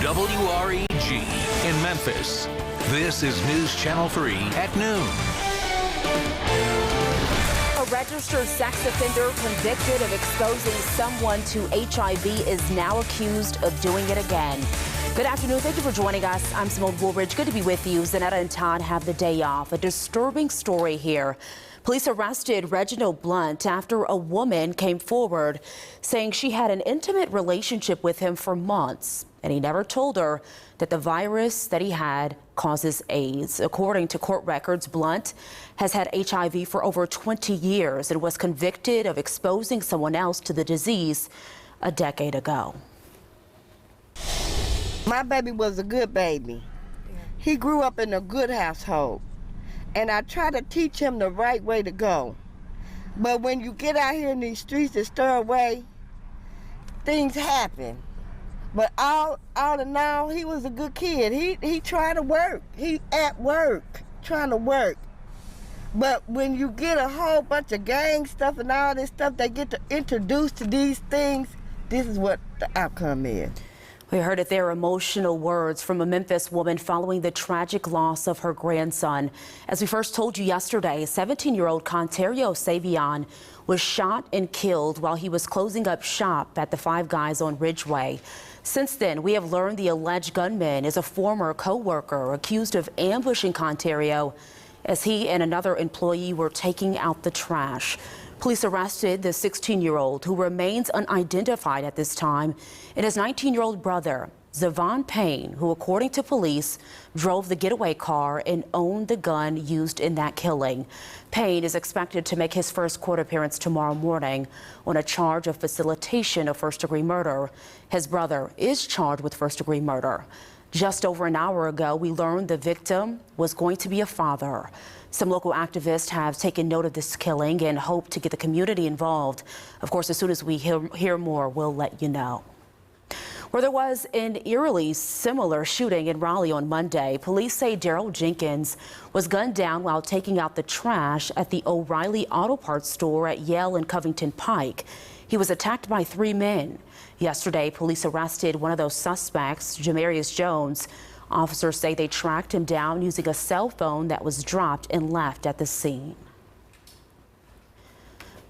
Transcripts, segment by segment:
WREG in Memphis. This is News Channel 3 at noon. A registered sex offender convicted of exposing someone to HIV is now accused of doing it again. Good afternoon. Thank you for joining us. I'm Simone Woolridge. Good to be with you. Zanetta and Todd have the day off. A disturbing story here. Police arrested Reginald Blunt after a woman came forward saying she had an intimate relationship with him for months, and he never told her that the virus that he had causes AIDS. According to court records, Blunt has had HIV for over 20 years and was convicted of exposing someone else to the disease a decade ago. My baby was a good baby. He grew up in a good household. And I try to teach him the right way to go. But when you get out here in these streets and stir away, things happen. But all in all, he was a good kid. He tried to work. He at work, trying to work. But when you get a whole bunch of gang stuff and all this stuff, they get to introduce to these things, this is what the outcome is. We heard it there, emotional words from a Memphis woman following the tragic loss of her grandson. As we first told you yesterday, 17-year-old Contario Savion was shot and killed while he was closing up shop at the Five Guys on Ridgeway. Since then, we have learned the alleged gunman is a former co-worker accused of ambushing Contario as he and another employee were taking out the trash. Police arrested the 16-year-old, who remains unidentified at this time, and his 19-year-old brother, Zavon Payne, who, according to police, drove the getaway car and owned the gun used in that killing. Payne is expected to make his first court appearance tomorrow morning on a charge of facilitation of first-degree murder. His brother is charged with first-degree murder. Just over an hour ago, we learned the victim was going to be a father. Some local activists have taken note of this killing and hope to get the community involved. Of course, as soon as we hear more, we'll let you know. Where there was an eerily similar shooting in Raleigh on Monday, police say Daryl Jenkins was gunned down while taking out the trash at the O'Reilly Auto Parts store at Yale and Covington Pike. He was attacked by 3 men. Yesterday, police arrested one of those suspects, Jamarius Jones. Officers say they tracked him down using a cell phone that was dropped and left at the scene.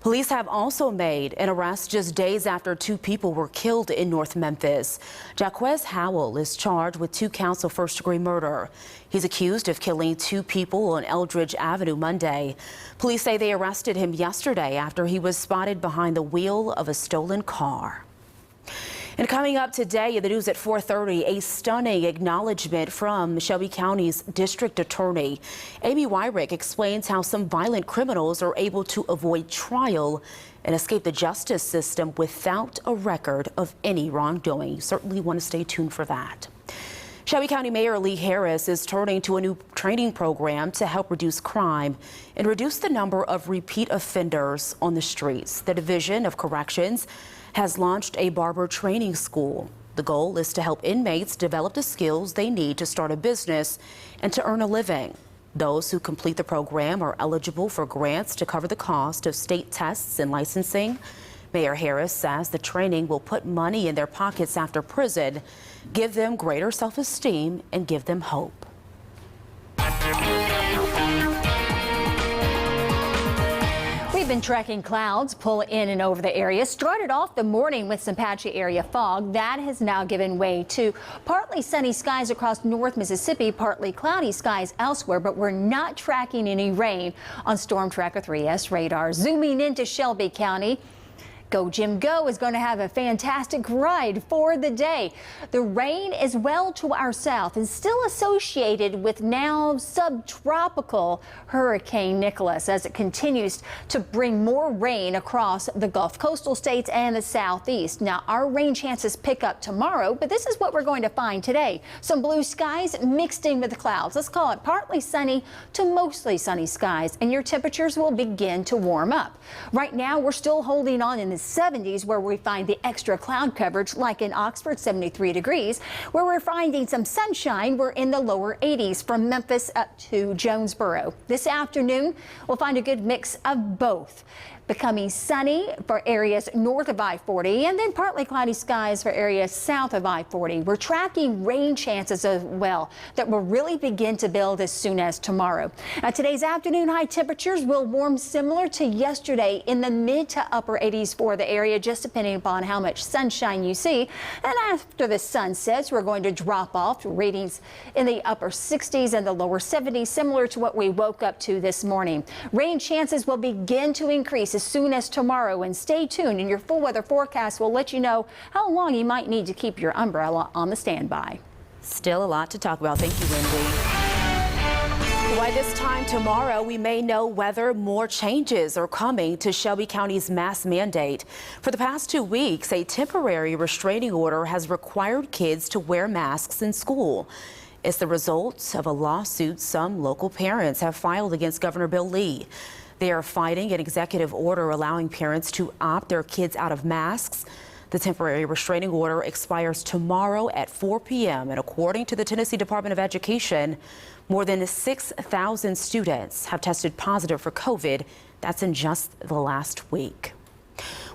Police have also made an arrest just days after 2 people were killed in North Memphis. Jaquez Howell is charged with 2 counts of first-degree murder. He's accused of killing 2 people on Eldridge Avenue Monday. Police say they arrested him yesterday after he was spotted behind the wheel of a stolen car. And coming up today in the news at 4:30, a stunning acknowledgement from Shelby County's district attorney. Amy Wyrick explains how some violent criminals are able to avoid trial and escape the justice system without a record of any wrongdoing. You certainly want to stay tuned for that. Shelby County Mayor Lee Harris is turning to a new training program to help reduce crime and reduce the number of repeat offenders on the streets. The Division of Corrections has launched a barber training school. The goal is to help inmates develop the skills they need to start a business and to earn a living. Those who complete the program are eligible for grants to cover the cost of state tests and licensing. Mayor Harris says the training will put money in their pockets after prison, give them greater self-esteem, and give them hope. We've been tracking clouds pull in and over the area. Started off the morning with some patchy area fog. That has now given way to partly sunny skies across North Mississippi, partly cloudy skies elsewhere, but we're not tracking any rain on Storm Tracker 3S radar. Zooming into Shelby County, Go Jim Go is going to have a fantastic ride for the day. The rain is well to our south and still associated with now subtropical Hurricane Nicholas as it continues to bring more rain across the Gulf coastal states and the southeast. Now, our rain chances pick up tomorrow, but this is what we're going to find today. Some blue skies mixed in with the clouds. Let's call it partly sunny to mostly sunny skies, and your temperatures will begin to warm up. Right now, we're still holding on in the 70s, where we find the extra cloud coverage, like in Oxford, 73 degrees. Where we're finding some sunshine, we're in the lower 80s from Memphis up to Jonesboro. This afternoon, we'll find a good mix of both. becoming sunny for areas north of I-40 and then partly cloudy skies for areas south of I-40. We're tracking rain chances as well that will really begin to build as soon as tomorrow. Now, today's afternoon high temperatures will warm similar to yesterday in the mid to upper 80s for the area, just depending upon how much sunshine you see. And after the sun sets, we're going to drop off to readings in the upper 60s and the lower 70s, similar to what we woke up to this morning. Rain chances will begin to increase as soon as tomorrow, and stay tuned, and your full weather forecast will let you know how long you might need to keep your umbrella on the standby. Still a lot to talk about. Thank you, Wendy. By this time tomorrow, we may know whether more changes are coming to Shelby County's mask mandate. For the past 2 weeks, a temporary restraining order has required kids to wear masks in school. It's the result of a lawsuit some local parents have filed against Governor Bill Lee. They are fighting an executive order allowing parents to opt their kids out of masks. The temporary restraining order expires tomorrow at 4 p.m. And according to the Tennessee Department of Education, more than 6,000 students have tested positive for COVID. That's in just the last week.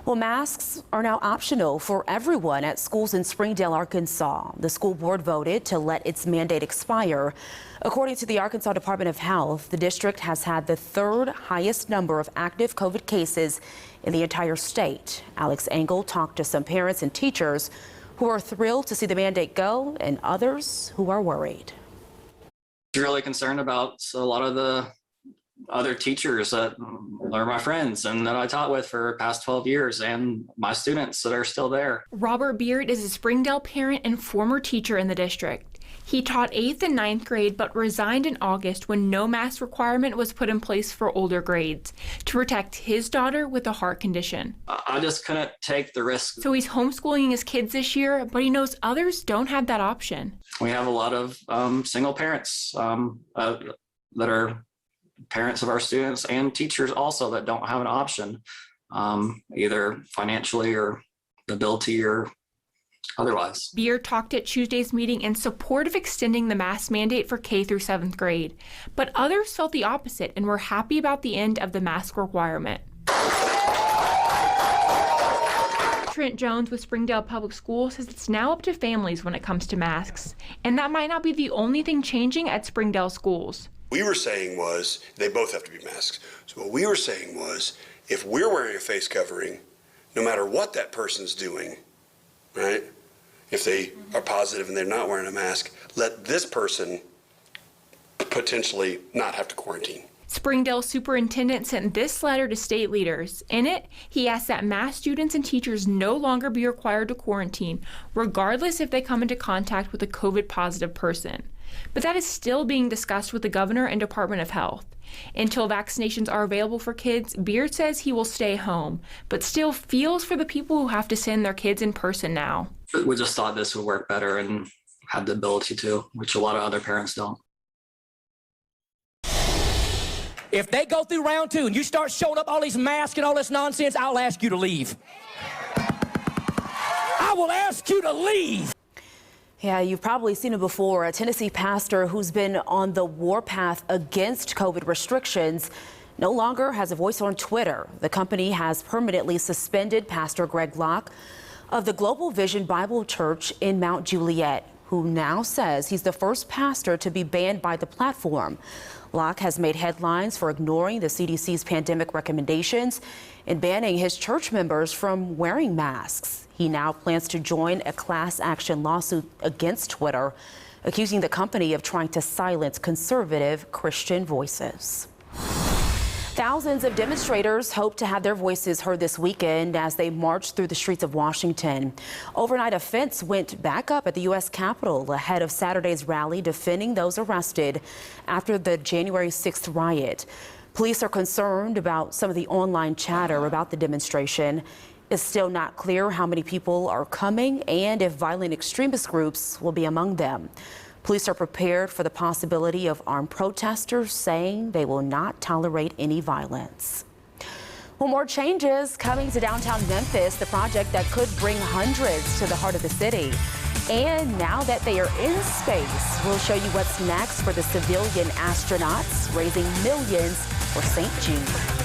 Well, masks are now optional for everyone at schools in Springdale, Arkansas. The school board voted to let its mandate expire. According to the Arkansas Department of Health, the district has had the third highest number of active COVID cases in the entire state. Alex Engel talked to some parents and teachers who are thrilled to see the mandate go and others who are worried. Really concerned about a lot of the other teachers that are my friends and that I taught with for the past 12 years and my students that are still there. Robert Beard is a Springdale parent and former teacher in the district. He taught 8th and 9th grade but resigned in August when no mask requirement was put in place for older grades to protect his daughter with a heart condition. I just couldn't take the risk. So he's homeschooling his kids this year, but he knows others don't have that option. We have a lot of single parents that are parents of our students and teachers also that don't have an option, either financially or the ability or otherwise. Beard talked at Tuesday's meeting in support of extending the mask mandate for K through 7th grade, but others felt the opposite and were happy about the end of the mask requirement. Trent Jones with Springdale Public Schools says it's now up to families when it comes to masks, and that might not be the only thing changing at Springdale schools. We were saying was they both have to be masks. So what we were saying was if we're wearing a face covering, no matter what that person's doing, right? If they are positive and they're not wearing a mask, let this person potentially not have to quarantine. Springdale superintendent sent this letter to state leaders. In it, he asked that mass students and teachers no longer be required to quarantine, regardless if they come into contact with a COVID positive person. But that is still being discussed with the governor and Department of Health. Until vaccinations are available for kids, Beard says he will stay home, but still feels for the people who have to send their kids in person now. We just thought this would work better and had the ability to, which a lot of other parents don't. If they go through round 2 and you start showing up all these masks and all this nonsense, I'll ask you to leave. I will ask you to leave. Yeah, you've probably seen it before. A Tennessee pastor who's been on the warpath against COVID restrictions no longer has a voice on Twitter. The company has permanently suspended Pastor Greg Locke of the Global Vision Bible Church in Mount Juliet, who now says he's the first pastor to be banned by the platform. Locke has made headlines for ignoring the CDC's pandemic recommendations and banning his church members from wearing masks. He now plans to join a class action lawsuit against Twitter, accusing the company of trying to silence conservative Christian voices. Thousands of demonstrators hope to have their voices heard this weekend as they march through the streets of Washington. Overnight, a fence went back up at the U.S. Capitol ahead of Saturday's rally defending those arrested after the January 6th riot. Police are concerned about some of the online chatter about the demonstration. It's still not clear how many people are coming and if violent extremist groups will be among them. Police are prepared for the possibility of armed protesters, saying they will not tolerate any violence. Well, more changes coming to downtown Memphis, the project that could bring hundreds to the heart of the city. And now that they are in space, we'll show you what's next for the civilian astronauts, raising millions for St. Jude.